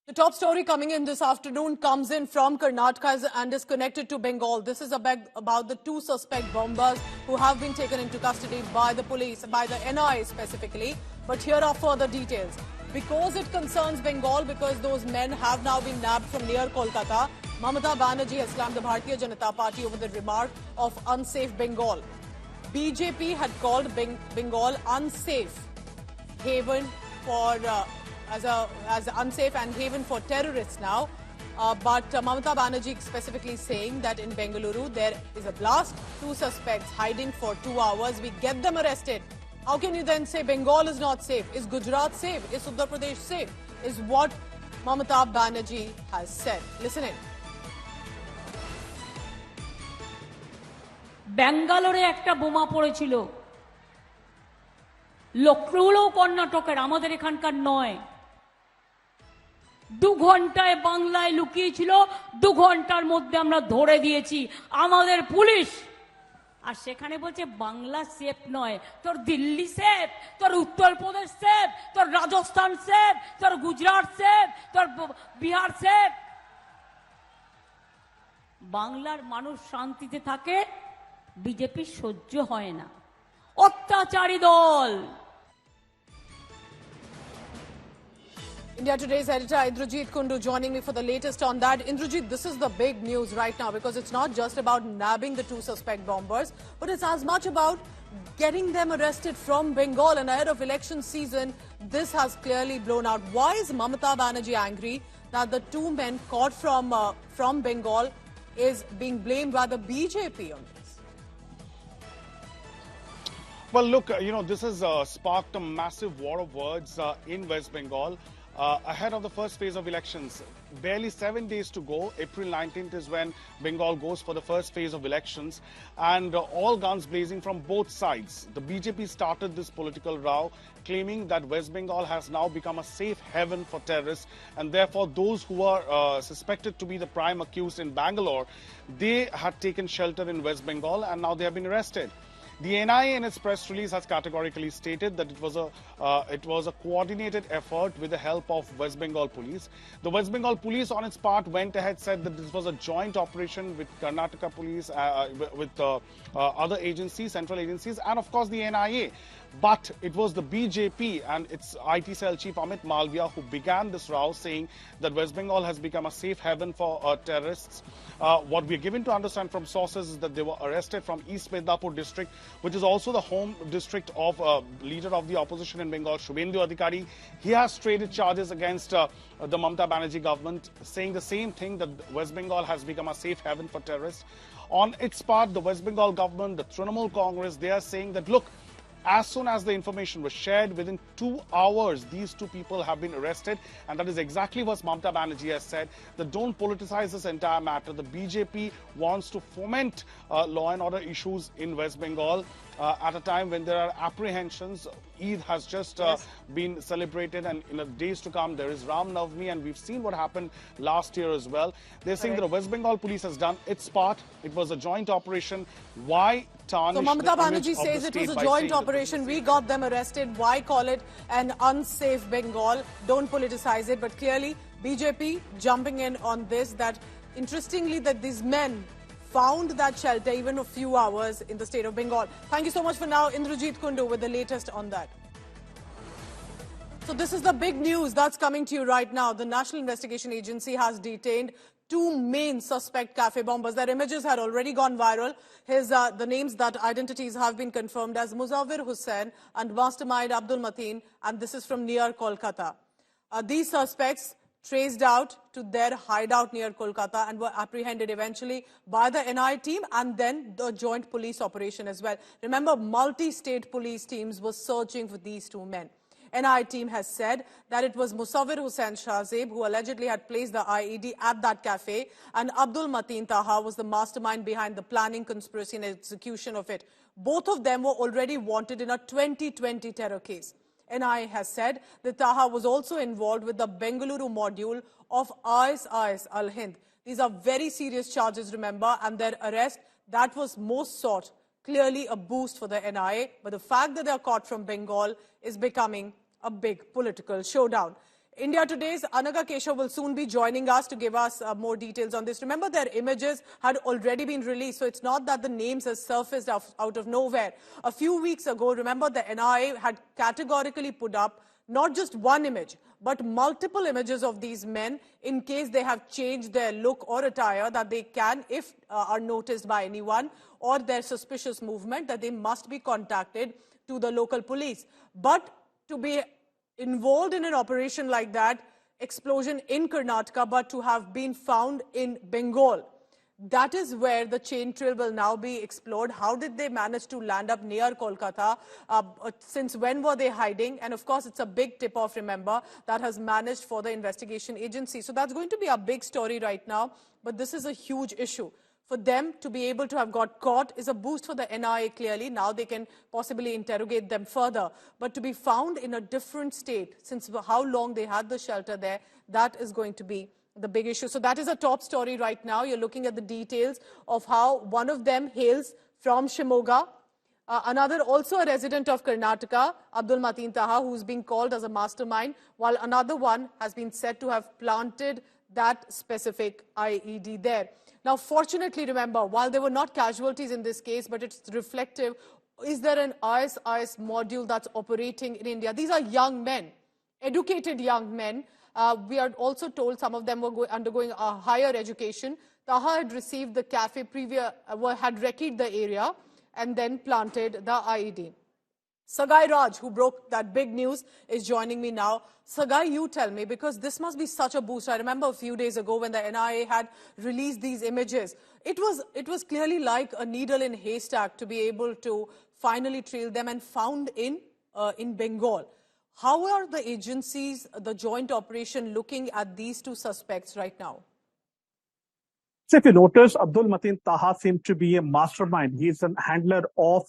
The top story coming in this afternoon comes in from Karnataka and is connected to Bengal. This is about the two suspect bombers who have been taken into custody by the police, by the NIA specifically. But here are further details. Because it concerns Bengal, because those men have now been nabbed from near Kolkata, Mamata Banerjee has slammed the Bharatiya Janata Party over the remark of unsafe Bengal. BJP had called Bengal unsafe haven for as unsafe and haven for terrorists now. But Mamata Banerjee specifically saying that in Bengaluru there is a blast, two suspects hiding for 2 hours. We get them arrested. How can you then say Bengal is not safe? Is Gujarat safe? Is Uttar Pradesh safe? Is what Mamata Banerjee has said. Listen in. Bengaluru একটা বোমা পড়েছিল লোকগুলো কর্ণাটকের আমাদের এখানকার নয় 2 ঘন্টায় বাংলায় লুকিয়েছিল 2 ঘন্টার মধ্যে আমরা ধরে দিয়েছি আমাদের পুলিশ আর সেখানে বলছে বাংলা সেফ নয় তোর দিল্লি সেফ তোর উত্তরপ্রদেশ সেফ তোর রাজস্থান সেফ তোর গুজরাট সেফ তোর বিহার সেফ বাংলার মানুষ শান্তিতে থাকে বিজেপি সহ্য হয় না অত্যাচারী দল India Today's editor Indrajit Kundu joining me for the latest on that. Indrajit, this is the big news right now because it's not just about nabbing the two suspect bombers, but it's as much about getting them arrested from Bengal. And ahead of election season, this has clearly blown out. Why is Mamata Banerjee angry that the two men caught from Bengal is being blamed by the BJP on this? Well, look, this has sparked a massive war of words in West Bengal. Ahead of the first phase of elections, barely 7 days to go. April 19th is when Bengal goes for the first phase of elections, and all guns blazing from both sides. The BJP started this political row, claiming that West Bengal has now become a safe haven for terrorists, and therefore those who are suspected to be the prime accused in Bangalore, they had taken shelter in West Bengal, and now they have been arrested. The NIA in its press release has categorically stated that it was a coordinated effort with the help of West Bengal police. The West Bengal police on its part went ahead, said that this was a joint operation with Karnataka police, with other agencies, central agencies, and of course the NIA. But it was the BJP and its IT cell chief Amit Malviya who began this row, saying that West Bengal has become a safe haven for terrorists. What we are given to understand from sources is that they were arrested from East Midnapur district, which is also the home district of leader of the opposition in Bengal, Shubhendu Adhikari. He has traded charges against the Mamata Banerjee government, saying the same thing, that West Bengal has become a safe haven for terrorists. On its part, the West Bengal government, the Trinamool Congress, they are saying that, look, as soon as the information was shared, within 2 hours, these two people have been arrested. And that is exactly what Mamata Banerjee has said, that don't politicize this entire matter. The BJP wants to foment law and order issues in West Bengal at a time when there are apprehensions. Eid has just been celebrated, and in the days to come, there is Ram Navami, and we've seen what happened last year as well. They're saying that the West Bengal police has done its part. It was a joint operation. Why tarnish So Mamata the Banerjee image says of it the was state a by joint saying operation. We got them arrested. Why call it an unsafe Bengal? Don't politicize it. But clearly, BJP jumping in on this, that interestingly that these men found that shelter even a few hours in the state of Bengal. Thank you so much for now, Indrajit Kundu, with the latest on that. So this is the big news that's coming to you right now. The National Investigation Agency has detained two main suspect cafe bombers. Their images had already gone viral. The names, that identities have been confirmed as Mussavir Hussain and mastermind Abdul Matheen, and this is from near Kolkata. These suspects traced out to their hideout near Kolkata and were apprehended eventually by the NIA team and then the joint police operation as well. Remember, multi-state police teams were searching for these two men. NIA team has said that it was Mussavir Hussain Shazib who allegedly had placed the IED at that cafe, and Abdul Matheen Taha was the mastermind behind the planning, conspiracy and execution of it. Both of them were already wanted in a 2020 terror case. NIA has said that Taha was also involved with the Bengaluru module of ISIS al-Hind. These are very serious charges, remember, and their arrest, that was most sought. Clearly a boost for the NIA, but the fact that they are caught from Bengal is becoming a big political showdown. India Today's Anaga Keshav will soon be joining us to give us more details on this. Remember, their images had already been released, so it's not that the names have surfaced out of nowhere. A few weeks ago, remember, the NIA had categorically put up not just one image, but multiple images of these men in case they have changed their look or attire, that they can, if are noticed by anyone, or their suspicious movement, that they must be contacted to the local police. But to be involved in an operation like that, explosion in Karnataka, but to have been found in Bengal, that is where the chain trail will now be explored. How did they manage to land up near Kolkata? Since when were they hiding? And of course, it's a big tip-off, remember, that has managed for the investigation agency. So that's going to be a big story right now. But this is a huge issue. For them to be able to have got caught is a boost for the NIA, clearly. Now they can possibly interrogate them further. But to be found in a different state, since how long they had the shelter there, that is going to be the big issue. So that is a top story right now. You're looking at the details of how one of them hails from Shimoga. Another also a resident of Karnataka, Abdul Matheen Taha, who's being called as a mastermind, while another one has been said to have planted that specific IED there. Now, fortunately, remember, while there were not casualties in this case, but it's reflective, is there an ISIS module that's operating in India? These are young men, educated young men. We are also told some of them were undergoing a higher education. Taha had received the cafe had recceed the area and then planted the IED. Sagai Raj, who broke that big news, is joining me now. Sagai, you tell me, because this must be such a boost. I remember a few days ago when the NIA had released these images. It was clearly like a needle in a haystack to be able to finally trail them and found in Bengal. How are the agencies, the joint operation, looking at these two suspects right now? So if you notice, Abdul Matheen Taha seemed to be a mastermind. He is a handler of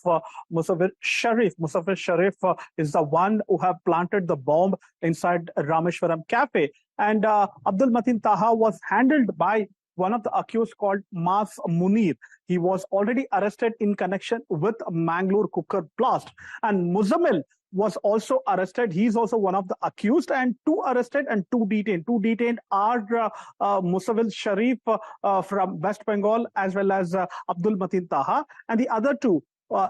Mussavir Sharif. Mussavir Sharif is the one who have planted the bomb inside Rameshwaram Cafe. And Abdul Matheen Taha was handled by one of the accused called Mas Munir. He was already arrested in connection with Mangalore cooker blast. And Muzammil was also arrested. He's also one of the accused, and two arrested and two detained. Two detained are Mussavir Sharif from West Bengal, as well as Abdul Matheen Taha. And the other two,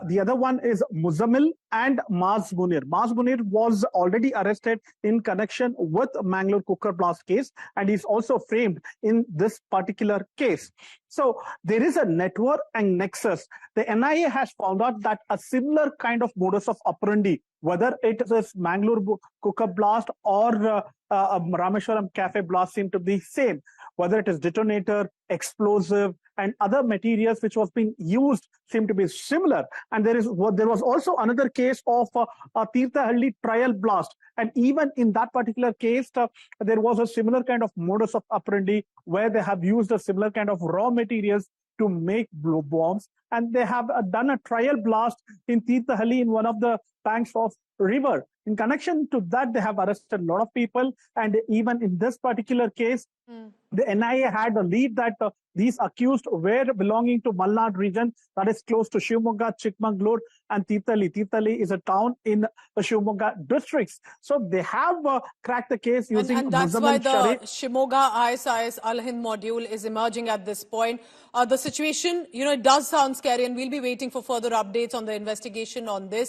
the other one is Muzammil and Mas Munir. Mas Munir was already arrested in connection with Mangalore cooker blast case, and he's also framed in this particular case. So there is a network and nexus. The NIA has found out that a similar kind of modus of operandi, whether it is Mangalore cooker blast or Rameshwaram Cafe blast, seem to be same. Whether it is detonator, explosive, and other materials which was being used seem to be similar. And there was also another case of a Tirthahalli trial blast. And even in that particular case, there was a similar kind of modus of operandi where they have used a similar kind of raw materials to make bombs. And they have done a trial blast in Tirthahalli in one of the banks of river. In connection to that, they have arrested a lot of people. And even in this particular case, the NIA had a lead that these accused were belonging to Malnad region, that is close to Shimoga, Chikmagalur, and Tirthahalli. Tirthahalli is a town in the Shimoga districts. So they have cracked the case using and that's Muzammil why the Sharif. Shimoga ISIS Al-Hind module is emerging at this point. The situation, it does sound scary, and we'll be waiting for further updates on the investigation on this.